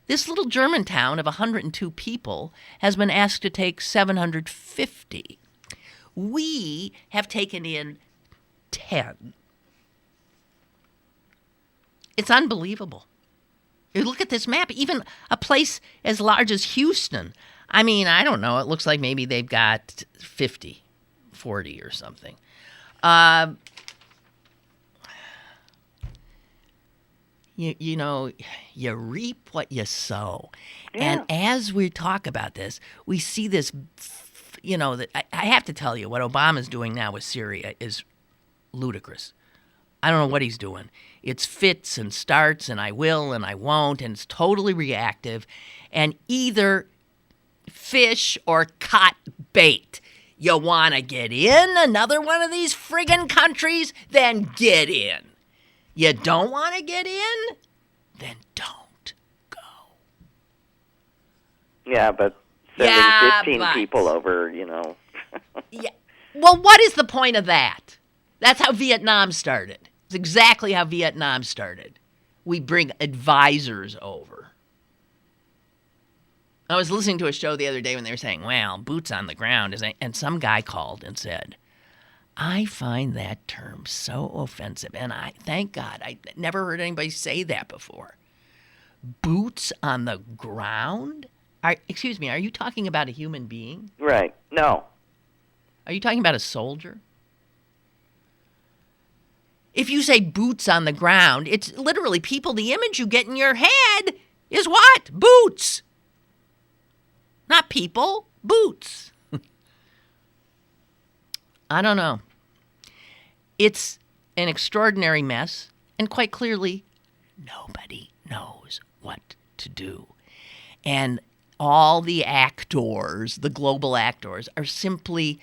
This little German town of 102 people has been asked to take 750. We have taken in 10. It's unbelievable. You look at this map, even a place as large as Houston. I mean, I don't know. It looks like maybe they've got 40 or something. You know, you reap what you sow. Yeah. And as we talk about this, we see this, you know, that I have to tell you, what Obama's doing now with Syria is ludicrous. I don't know what he's doing. It's fits and starts and I will and I won't, and it's totally reactive. And either fish or cut bait. You want to get in another one of these friggin' countries? Then get in. You don't want to get in? Then don't go. Yeah, but sending 15 people over, you know. Yeah. Well, what is the point of that? That's how Vietnam started. It's exactly how Vietnam started. We bring advisors over. I was listening to a show the other day when they were saying, well, boots on the ground. And some guy called and said, I find that term so offensive. And thank God, I never heard anybody say that before. Boots on the ground? Excuse me, are you talking about a human being? Right. No. Are you talking about a soldier? If you say boots on the ground, it's literally people, the image you get in your head is what? Boots. Not people, boots. I don't know. It's an extraordinary mess, and quite clearly, nobody knows what to do. And all the actors, the global actors, are simply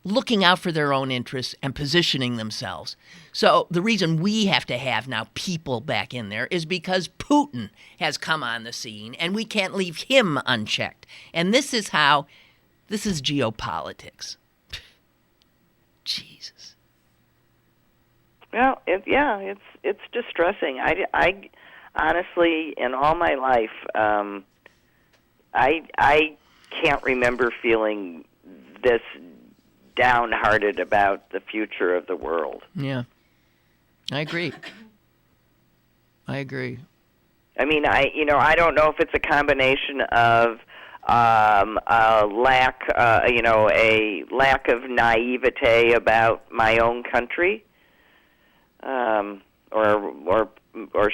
looking out for their own interests and positioning themselves. So the reason we have to have now people back in there is because Putin has come on the scene and we can't leave him unchecked. And this is geopolitics. Jesus. Well, it's distressing. I honestly, in all my life, I can't remember feeling this downhearted about the future of the world. Yeah, I agree. I mean, I don't know if it's a combination of a lack of naivete about my own country, or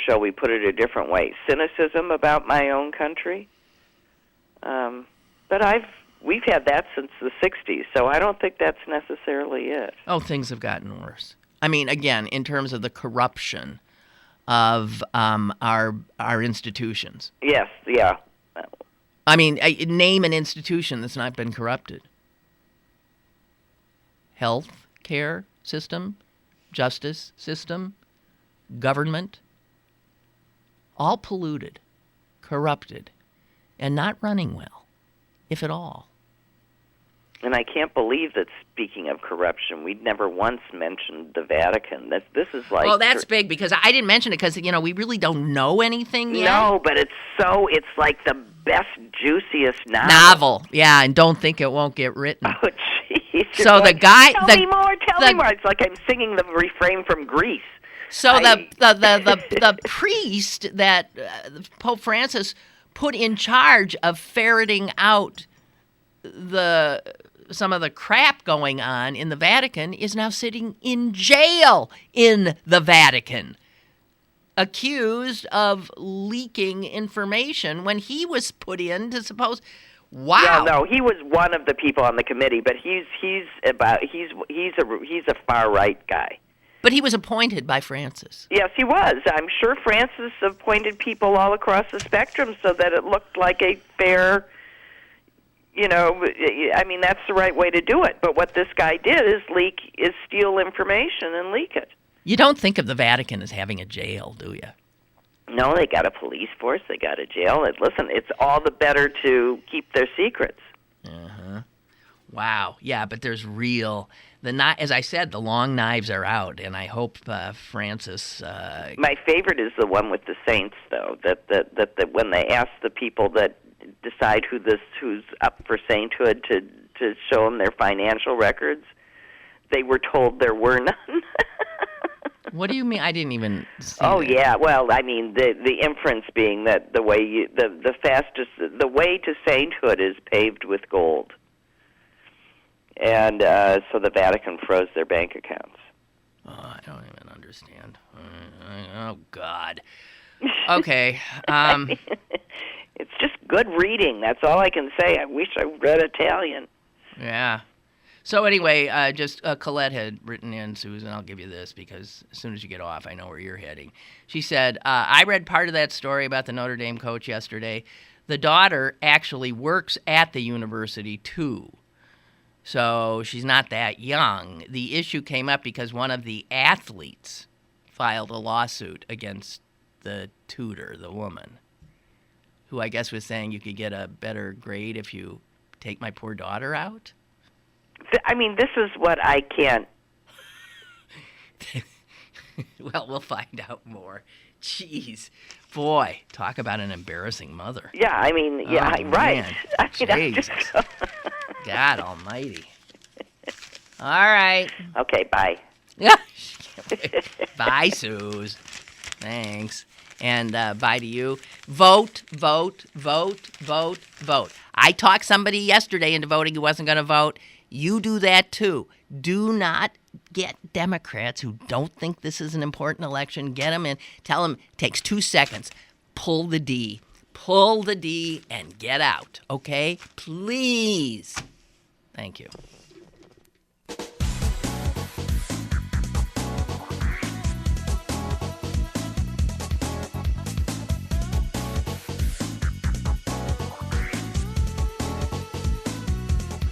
shall we put it a different way, cynicism about my own country. But we've had that since the 60s, so I don't think that's necessarily it. Oh, things have gotten worse. I mean, again, in terms of the corruption of our institutions. Yes, yeah. I mean, name an institution that's not been corrupted. Health care system, justice system, government, all polluted, corrupted, and not running well, if at all. And I can't believe that, speaking of corruption, we'd never once mentioned the Vatican. This is like... Well, that's big, because I didn't mention it because, we really don't know anything yet. No, but it's like the best, juiciest novel. Novel, yeah, and don't think it won't get written. Oh, jeez. So the guy... Tell me more. It's like I'm singing the refrain from Grease. So the priest that Pope Francis put in charge of ferreting out some of the crap going on in the Vatican is now sitting in jail in the Vatican, accused of leaking information when he was put in to suppose. Wow. No, he was one of the people on the committee, but he's a far right guy. But he was appointed by Francis. Yes, he was. I'm sure Francis appointed people all across the spectrum so that it looked like a fair. I mean, that's the right way to do it. But what this guy did is steal information and leak it. You don't think of the Vatican as having a jail, do you? No, they got a police force. They got a jail. Listen, it's all the better to keep their secrets. Uh-huh. Wow. Yeah, but there's as I said, the long knives are out, and I hope Francis... My favorite is the one with the saints, though, that when they ask the people that decide who's up for sainthood to show them their financial records, they were told there were none. What do you mean? I didn't even see Oh that. yeah, well, I mean the inference being that the way the way to sainthood is paved with gold, and so the Vatican froze their bank accounts. Oh, I don't even understand. Oh God. Okay. It's just good reading. That's all I can say. I wish I read Italian. Yeah. So anyway, Colette had written in, Susan, I'll give you this because as soon as you get off, I know where you're heading. She said, I read part of that story about the Notre Dame coach yesterday. The daughter actually works at the university too. So she's not that young. The issue came up because one of the athletes filed a lawsuit against the tutor, the woman, who I guess was saying you could get a better grade if you take my poor daughter out. I mean, this is what I can't. Well, we'll find out more. Jeez. Boy, talk about an embarrassing mother. Yeah, I mean, yeah, Oh, right. man. I mean, I'm Jesus. just... God almighty. All right. Okay, bye. Yeah. Bye, Suze. Thanks. And bye to you. Vote, vote, vote, vote, vote. I talked somebody yesterday into voting who wasn't going to vote. You do that too. Do not get Democrats who don't think this is an important election. Get them in. Tell them it takes 2 seconds. Pull the D. Pull the D and get out. Okay? Please. Thank you.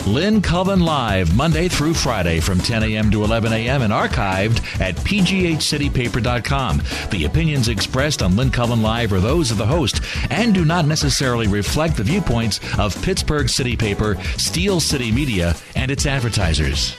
Lynn Cullen Live, Monday through Friday from 10 a.m. to 11 a.m. and archived at pghcitypaper.com. The opinions expressed on Lynn Cullen Live are those of the host and do not necessarily reflect the viewpoints of Pittsburgh City Paper, Steel City Media, and its advertisers.